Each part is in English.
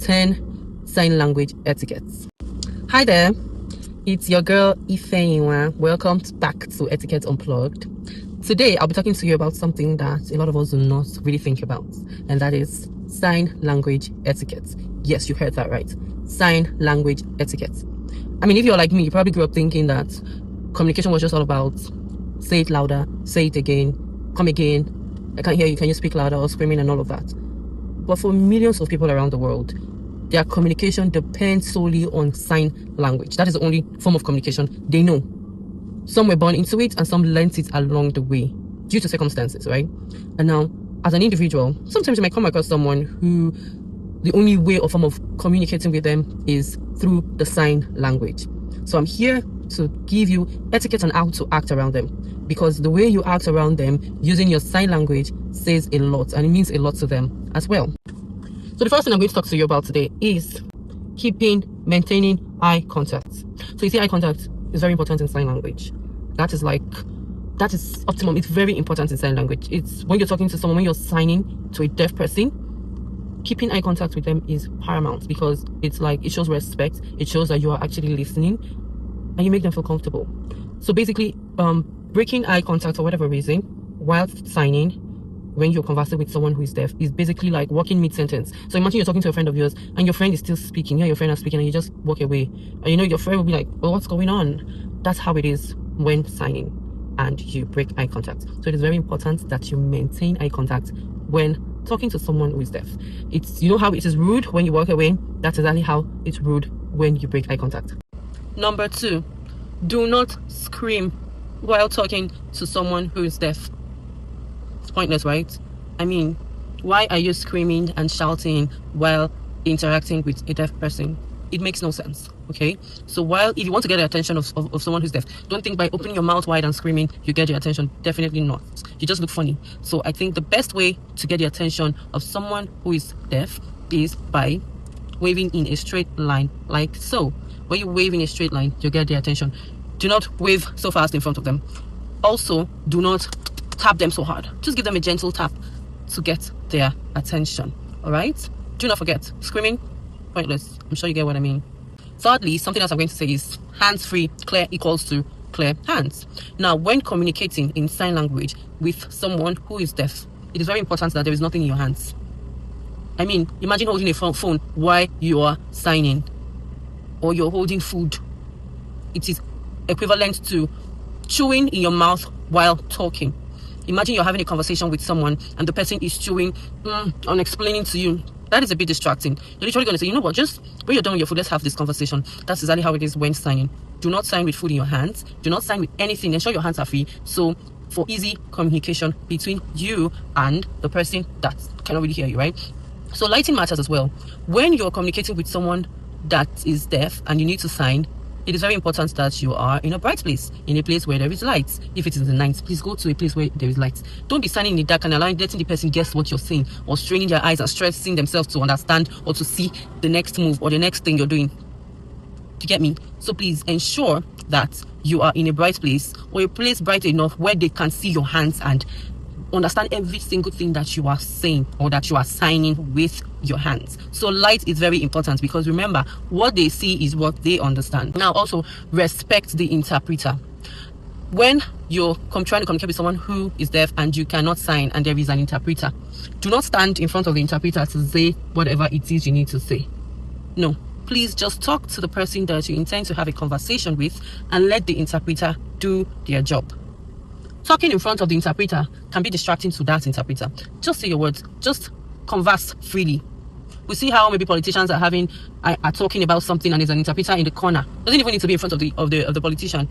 10 sign language etiquettes. Hi there, it's your girl Ifeyinwa. Welcome back to Etiquette Unplugged. Today I'll be talking to you about something that a lot of us do not really think about, and that is sign language etiquette. Yes, you heard that right. Sign language etiquette. I mean, if you're like me, you probably grew up thinking that communication was just all about say it louder, say it again, come again, I can't hear you, can you speak louder, or screaming and all of that. But for millions of people around the world, their communication depends solely on sign language. That is the only form of communication they know. Some were born into it and some learnt it along the way due to circumstances, right? And now, as an individual, sometimes you might come across someone who the only way or form of communicating with them is through the sign language. So I'm here to give you etiquette on how to act around them, because the way you act around them using your sign language says a lot, and it means a lot to them as well. So the first thing I'm going to talk to you about today is maintaining eye contact. So you see, eye contact is very important in sign language. That is optimum. It's very important in sign language. It's when you're talking to someone, when you're signing to a deaf person, keeping eye contact with them is paramount, because it's like, it shows respect, it shows that you are actually listening, and you make them feel comfortable. So basically, breaking eye contact for whatever reason while signing when you're conversing with someone who is deaf is basically like walking mid-sentence. So imagine you're talking to a friend of yours and your friend is still speaking, your friend is speaking, and you just walk away, and your friend will be like, well, what's going on? That's how it is when signing and you break eye contact. So it is very important that you maintain eye contact when talking to someone who is deaf. It's, you know how it is rude when you walk away? That's exactly how it's rude when you break eye contact. Number 2, do not scream while talking to someone who is deaf. It's pointless, right? I mean, why are you screaming and shouting while interacting with a deaf person? It makes no sense, okay? So if you want to get the attention of someone who's deaf, don't think by opening your mouth wide and screaming you get your attention. Definitely not. You just look funny. So I think the best way to get the attention of someone who is deaf is by waving in a straight line, like so. When you wave in a straight line, you get their attention. Do not wave so fast in front of them. Also, do not tap them so hard. Just give them a gentle tap to get their attention. All right? Do not forget, screaming, pointless. I'm sure you get what I mean. Thirdly, something else I'm going to say is hands-free, clear equals to clear hands. Now, when communicating in sign language with someone who is deaf, it is very important that there is nothing in your hands. I mean, imagine holding a phone while you are signing, or you're holding food. It is equivalent to chewing in your mouth while talking. Imagine you're having a conversation with someone and the person is chewing and explaining to you. That is a bit distracting. You're literally going to say, you know what, just when you're done with your food, let's have this conversation. That's exactly how it is when signing. Do not sign with food in your hands. Do not sign with anything. Ensure your hands are free. So for easy communication between you and the person that cannot really hear you, right? So lighting matters as well. When you're communicating with someone that is deaf and you need to sign, it is very important that you are in a bright place, in a place where there is light. If it is in the night, please go to a place where there is light. Don't be standing in the dark and letting the person guess what you're saying, or straining their eyes and stressing themselves to understand or to see the next move or the next thing you're doing. Do you get me? So please ensure that you are in a bright place, or a place bright enough where they can see your hands and understand every single thing that you are saying or that you are signing with your hands. So light is very important, because remember, what they see is what they understand. Now also, respect the interpreter. When you're trying to communicate with someone who is deaf and you cannot sign and there is an interpreter, do not stand in front of the interpreter to say whatever it is you need to say. No, please just talk to the person that you intend to have a conversation with and let the interpreter do their job. Talking in front of the interpreter can be distracting to that interpreter. Just say your words. Just converse freely. We see how maybe politicians are talking about something and there's an interpreter in the corner. Doesn't even need to be in front of the politician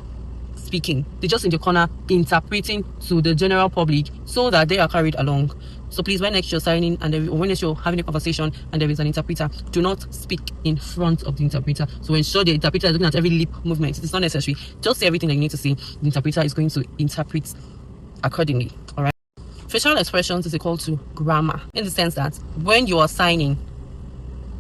speaking. They're just in the corner interpreting to the general public so that they are carried along. So please, when next you're signing and when next you're having a conversation and there is an interpreter, do not speak in front of the interpreter. So ensure the interpreter is looking at every lip movement. It's not necessary. Just say everything that you need to say. The interpreter is going to interpret accordingly. All right. Facial expressions is equal to grammar, in the sense that when you are signing,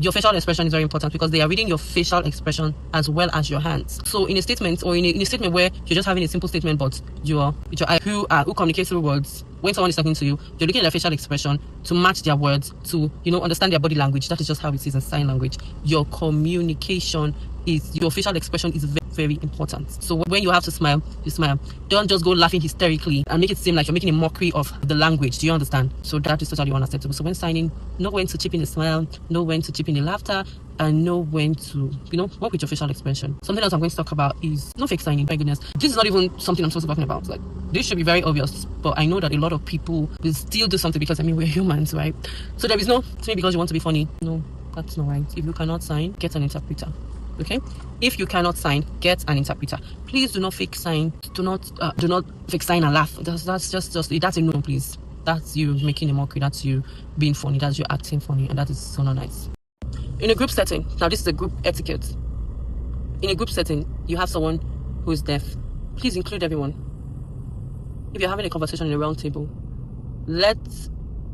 your facial expression is very important, because they are reading your facial expression as well as your hands. So in a statement, or in a statement where you're just having a simple statement, but with your eye, who communicates through words, when someone is talking to you, you're looking at their facial expression to match their words, to, you know, understand their body language. That is just how it is in sign language. Your communication is, your facial expression is very, very important. So when you have to smile, you smile. Don't just go laughing hysterically and make it seem like you're making a mockery of the language. Do you understand? So that is totally unacceptable. So when signing, know when to chip in a smile, know when to chip in a laughter, and know when to, you know, work with your facial expression. Something else I'm going to talk about is no fake signing. My goodness, this is not even something I'm supposed to be talking about. Like, this should be very obvious, but I know that a lot of people will still do something because, I mean, we're humans, right? So there is no, to me, because you want to be funny. No, that's not right. If you cannot sign, get an interpreter. Okay, if you cannot sign, get an interpreter. Please do not fake sign. Do not fake sign and laugh. That's just that's a no, please. That's you making a mockery. That's you being funny. That's you acting funny, and that is so not nice. In a group setting, now this is a group etiquette. In a group setting, you have someone who is deaf. Please include everyone. If you're having a conversation in a round table, let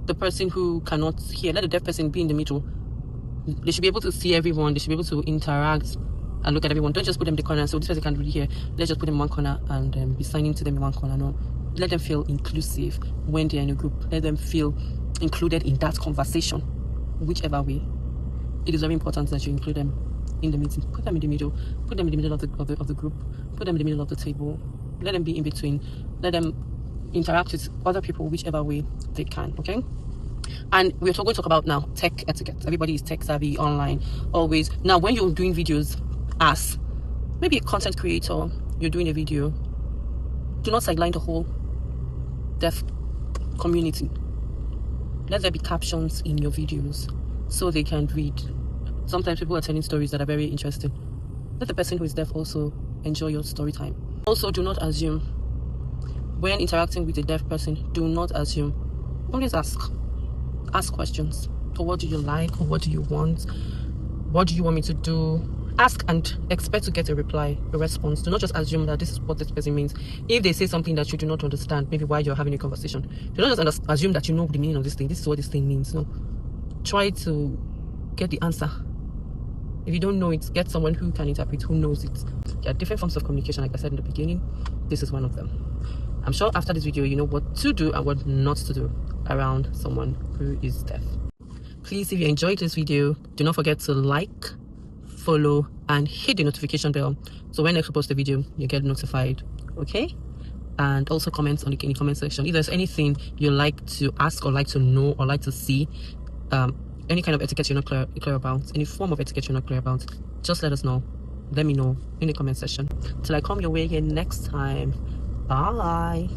the person who cannot hear, let the deaf person be in the middle. They should be able to see everyone. They should be able to interact and look at everyone. Don't just put them in the corner so this person can't really hear. Let's just put them in one corner and be signing to them in one corner. No, let them feel inclusive when they're in a group. Let them feel included in that conversation, whichever way. It is very important that you include them in the meeting. Put them in the middle. Put them in the middle of the group. Put them in the middle of the table. Let them be in between. Let them interact with other people whichever way they can. Okay. And we're going to talk about now tech etiquette. Everybody is tech savvy online always. Now when you're doing videos as maybe a content creator, you're doing a video, do not sideline the whole deaf community. Let there be captions in your videos so they can read. Sometimes people are telling stories that are very interesting. Let the person who is deaf also enjoy your story time. Also, do not assume. When interacting with a deaf person, do not assume. Always ask questions. So what do you like, or what do you want? What do you want me to do? Ask and expect to get a reply, a response. Do not just assume that this is what this person means. If they say something that you do not understand, maybe while you're having a conversation, do not just assume that you know the meaning of this thing. This is what this thing means. No, try to get the answer. If you don't know it, get someone who can interpret, who knows it. There are different forms of communication, like I said in the beginning. This is one of them. I'm sure after this video, you know what to do and what not to do around someone who is deaf. Please, if you enjoyed this video, do not forget to like, follow, and hit the notification bell. So when I post a video, you get notified. Okay? And also comment in the comment section. If there's anything you like to ask or like to know or like to see, any kind of etiquette you're not clear about, any form of etiquette you're not clear about, just let us know. Let me know in the comment section. Till I come your way again next time. Bye.